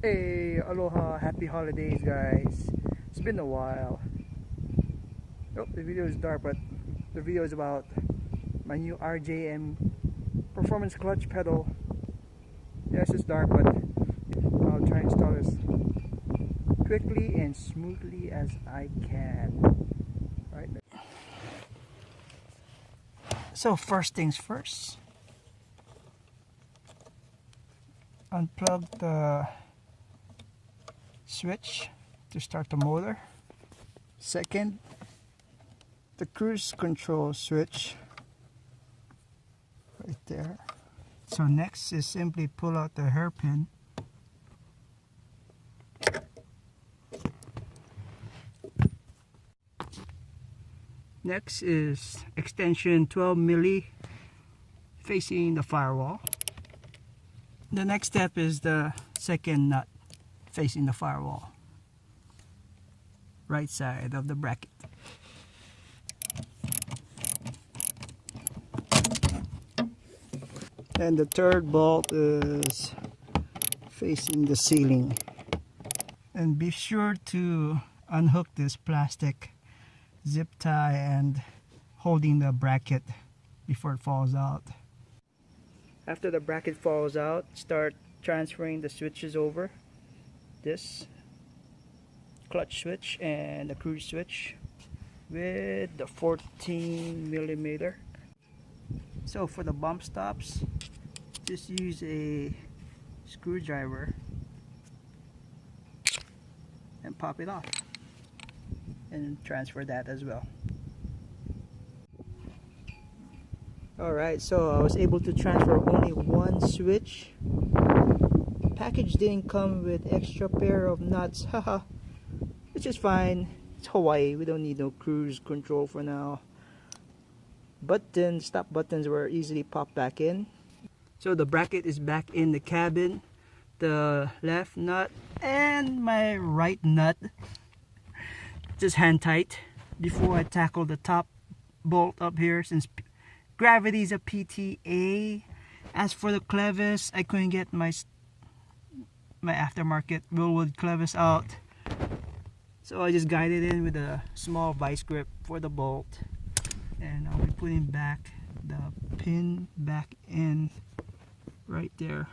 Hey, aloha, happy holidays guys. It's been a while. Oh, the video is dark, but the video is about my new RJM performance clutch pedal. Yes, it's dark, but I'll try and install this quickly and smoothly as I can. Right. So first things first, unplug the switch to start the motor. Second, the cruise control switch right there. So next is simply pull out the hairpin. Next is extension 12 milli facing the firewall. The next step is the second nut facing the firewall, right side of the bracket. And the third bolt is facing the ceiling. And be sure to unhook this plastic zip tie and holding the bracket before it falls out. After the bracket falls out, start transferring the switches over. This clutch switch and the cruise switch with the 14 millimeter. So for the bump stops, just use a screwdriver and pop it off and transfer that as well. Alright, so I was able to transfer only one switch. Package didn't come with extra pair of nuts, haha, which is fine. It's Hawaii, we don't need no cruise control for now. Stop buttons were easily popped back in. So the bracket is back in the cabin. The left nut and my right nut just hand tight before I tackle the top bolt up here, since gravity is a PTA. As for the clevis, I couldn't get my aftermarket Willwood clevis out, so I just guided in with a small vice grip for the bolt, and I'll be putting back the pin back in right there.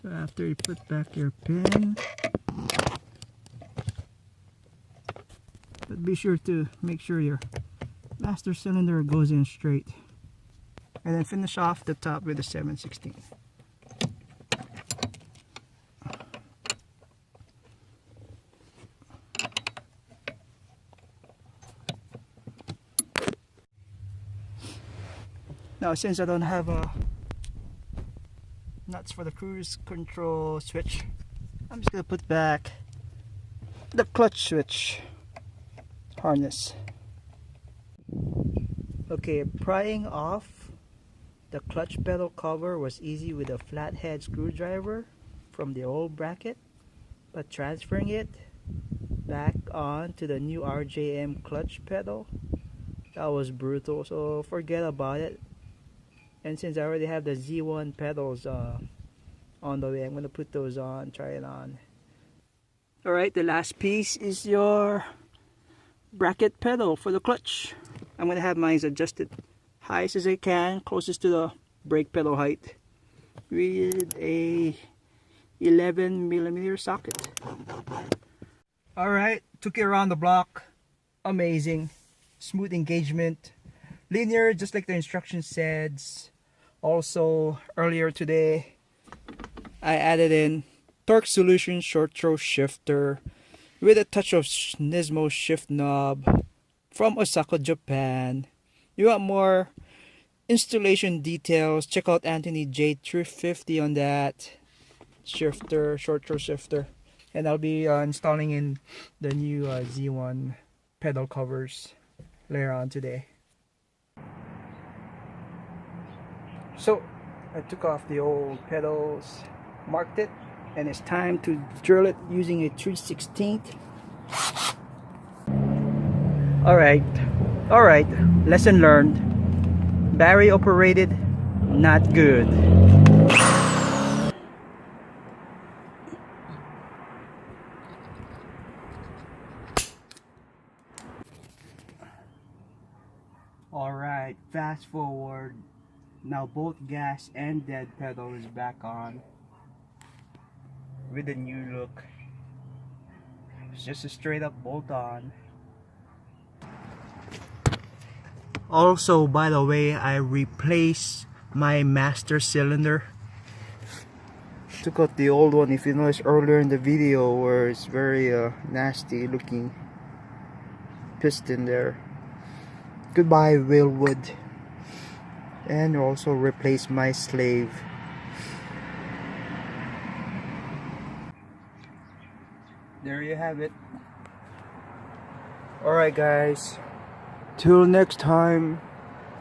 So after you put back your pin, but be sure to make sure your master cylinder goes in straight, and then finish off the top with a 7/16. Now, since I don't have nuts for the cruise control switch, I'm just gonna put back the clutch switch harness. Okay, prying off the clutch pedal cover was easy with a flathead screwdriver from the old bracket, but transferring it back on to the new RJM clutch pedal, that was brutal, so forget about it. And since I already have the Z1 pedals on the way, I'm going to put those on, try it on. Alright, the last piece is your bracket pedal for the clutch. I'm going to have mine adjusted highest as I can, closest to the brake pedal height, with a 11 millimeter socket. Alright, took it around the block. Amazing. Smooth engagement. Linear, just like the instruction says. Also, earlier today, I added in torque solution short throw shifter with a touch of Nismo shift knob from Osaka, Japan. You want more installation details, check out Anthony J350 on that shifter, short throw shifter. And I'll be installing in the new Z1 pedal covers later on today. So I took off the old pedals, marked it, and it's time to drill it using a 3/16 Alright, alright, lesson learned. Battery operated, not good. Alright, fast forward. Now both gas and dead pedal is back on with a new look. It's just a straight up bolt on. Also, by the way, I replaced my master cylinder. Took out the old one. If you noticed earlier in the video where it's very nasty looking piston there. Goodbye, Willwood. And also replace my slave. There you have it. Alright guys, till next time.